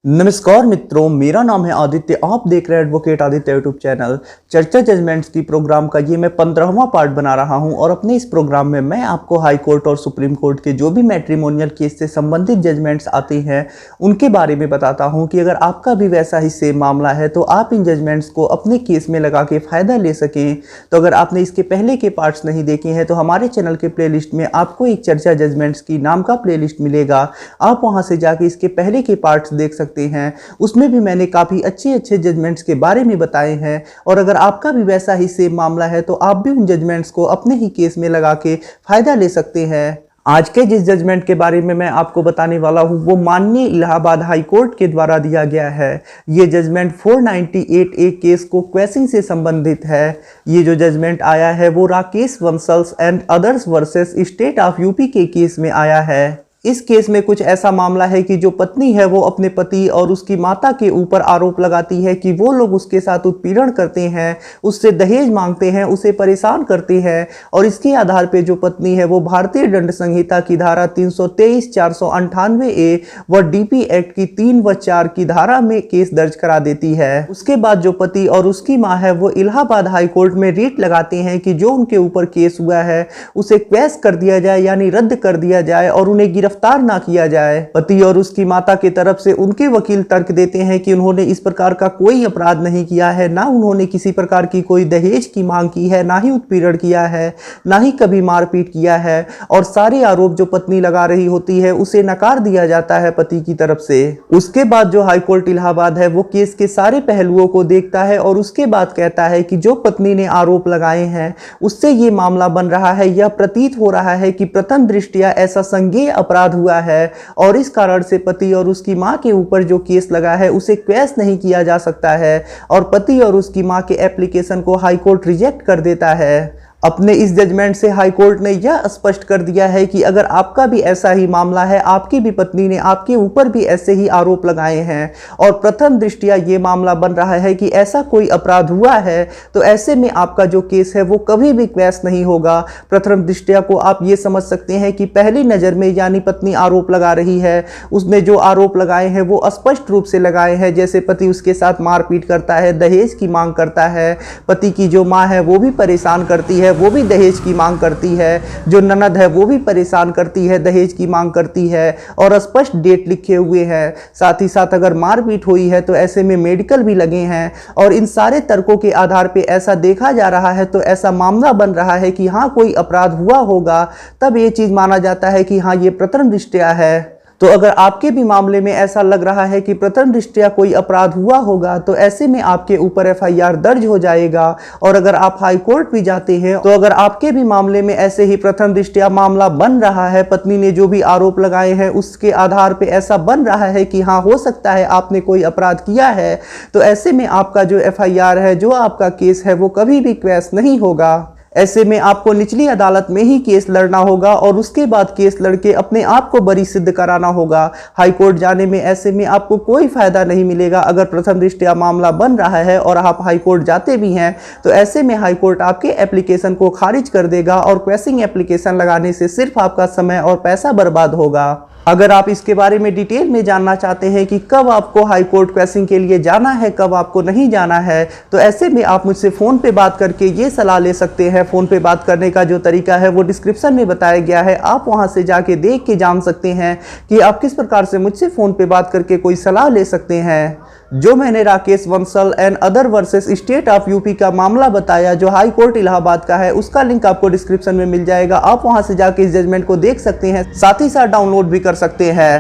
नमस्कार मित्रों, मेरा नाम है आदित्य। आप देख रहे हैं एडवोकेट आदित्य यूट्यूब चैनल। चर्चा जजमेंट्स की प्रोग्राम का ये मैं 15वां पार्ट बना रहा हूं और अपने इस प्रोग्राम में मैं आपको हाई कोर्ट और सुप्रीम कोर्ट के जो भी मैट्रिमोनियल केस से संबंधित जजमेंट्स आते हैं उनके बारे में बताता हूं कि अगर आपका भी वैसा ही सेम मामला है तो आप इन जजमेंट्स को अपने केस में लगा के फ़ायदा ले सकें। तो अगर आपने इसके पहले के पार्ट्स नहीं देखे हैं तो हमारे चैनल के प्ले में आपको एक चर्चा जजमेंट्स की नाम का प्ले मिलेगा। आप वहाँ से जाके इसके पहले के पार्ट्स देख सकते हैं। उसमें भी मैंने काफी अच्छे जजमेंट्स के बारे में बताए हैं और अगर आपका भी वैसा ही सेम मामला है तो आप भी उन जजमेंट्स को अपने ही केस में लगा के फायदा ले सकते हैं। आज के जिस जजमेंट के बारे में मैं आपको बताने वाला हूं वो माननीय इलाहाबाद हाई कोर्ट के द्वारा दिया गया है। ये जजमेंट 498A केस को क्वेसिंग से संबंधित है। ये जो जजमेंट आया है वो Rakesh Vansal's and others versus state of UP के केस में आया है। इस केस में कुछ ऐसा मामला है कि जो पत्नी है वो अपने पति और उसकी माता के ऊपर आरोप लगाती है कि वो लोग उसके साथ उत्पीड़न करते हैं, उससे दहेज मांगते हैं, उसे परेशान करते हैं और इसके आधार पे जो पत्नी है वो भारतीय दंड संहिता की धारा 323, 498A व डीपी एक्ट की 3 व 4 की धारा में केस दर्ज करा देती है। उसके बाद जो पति और उसकी माँ है वो इलाहाबाद हाई कोर्ट में रिट लगाते हैं कि जो उनके ऊपर केस हुआ है उसे क्वैश कर दिया जाए, यानी रद्द कर दिया जाए और उन्हें गिरफ्तार ना किया जाए। पति और उसकी माता की तरफ से उनके वकील तर्क देते हैं कि उन्होंने इस प्रकार का कोई अपराध नहीं किया है, ना उन्होंने किसी प्रकार की कोई दहेज की मांग की है, ना ही उत्पीड़न किया है, ना ही कभी मारपीट किया है और सारे आरोप जो पत्नी लगा रही होती है उसे नकार दिया जाता है पति की तरफ से। उसके बाद जो हाई कोर्ट इलाहाबाद है वो केस के सारे पहलुओं को देखता है और उसके बाद कहता है कि जो पत्नी ने आरोप लगाए हैं उससे ये मामला बन रहा है, यह प्रतीत हो रहा है कि प्रथम दृष्टया ऐसा संज्ञेय अपराध हुआ है और इस कारण से पति और उसकी मां के ऊपर जो केस लगा है उसे क्वैश नहीं किया जा सकता है और पति और उसकी मां के एप्लीकेशन को हाई कोर्ट रिजेक्ट कर देता है। अपने इस जजमेंट से हाई कोर्ट ने यह स्पष्ट कर दिया है कि अगर आपका भी ऐसा ही मामला है, आपकी भी पत्नी ने आपके ऊपर भी ऐसे ही आरोप लगाए हैं और प्रथम दृष्टया ये मामला बन रहा है कि ऐसा कोई अपराध हुआ है, तो ऐसे में आपका जो केस है वो कभी भी क्वैश नहीं होगा। प्रथम दृष्टया को आप ये समझ सकते हैं कि पहली नज़र में यानी पत्नी आरोप लगा रही है, उसने जो आरोप लगाए हैं वो स्पष्ट रूप से लगाए हैं, जैसे पति उसके साथ मारपीट करता है, दहेज की मांग करता है, पति की जो माँ है वो भी परेशान करती है, वो भी दहेज की मांग करती है, जो ननद है वो भी परेशान करती है, दहेज की मांग करती है और स्पष्ट डेट लिखे हुए हैं। साथ ही साथ अगर मारपीट हुई है तो ऐसे में मेडिकल भी लगे हैं और इन सारे तर्कों के आधार पे ऐसा देखा जा रहा है, तो ऐसा मामला बन रहा है कि हाँ कोई अपराध हुआ होगा, तब ये चीज़ माना जाता है कि हाँ ये प्रथम दृष्टया है। तो अगर आपके भी मामले में ऐसा लग रहा है कि प्रथम दृष्टया कोई अपराध हुआ होगा तो ऐसे में आपके ऊपर FIR दर्ज हो जाएगा और अगर आप हाई कोर्ट भी जाते हैं तो अगर आपके भी मामले में ऐसे ही प्रथम दृष्टया मामला बन रहा है, पत्नी ने जो भी आरोप लगाए हैं उसके आधार पे ऐसा बन रहा है कि हाँ हो सकता है आपने कोई अपराध किया है, तो ऐसे में आपका जो FIR है, जो आपका केस है वो कभी भी क्वैश नहीं होगा। ऐसे में आपको निचली अदालत में ही केस लड़ना होगा और उसके बाद केस लड़के अपने आप को बरी सिद्ध कराना होगा। हाई कोर्ट जाने में ऐसे में आपको कोई फायदा नहीं मिलेगा। अगर प्रथम दृष्टया मामला बन रहा है और आप हाई कोर्ट जाते भी हैं तो ऐसे में हाई कोर्ट आपके एप्लीकेशन को खारिज कर देगा और क्वैशिंग एप्लीकेशन लगाने से सिर्फ आपका समय और पैसा बर्बाद होगा। अगर आप इसके बारे में डिटेल में जानना चाहते हैं कि कब आपको हाई कोर्ट क्वैशिंग के लिए जाना है, कब आपको नहीं जाना है, तो ऐसे में आप मुझसे फ़ोन पे बात करके ये सलाह ले सकते हैं। फ़ोन पे बात करने का जो तरीका है वो डिस्क्रिप्शन में बताया गया है, आप वहां से जाके देख के जान सकते हैं कि आप किस प्रकार से मुझसे फ़ोन पे बात करके कोई सलाह ले सकते हैं। जो मैंने Rakesh Vansal and other versus state of UP का मामला बताया जो हाई कोर्ट इलाहाबाद का है, उसका लिंक आपको डिस्क्रिप्शन में मिल जाएगा। आप वहां से जाके इस जजमेंट को देख सकते हैं, साथ ही साथ डाउनलोड भी कर सकते हैं।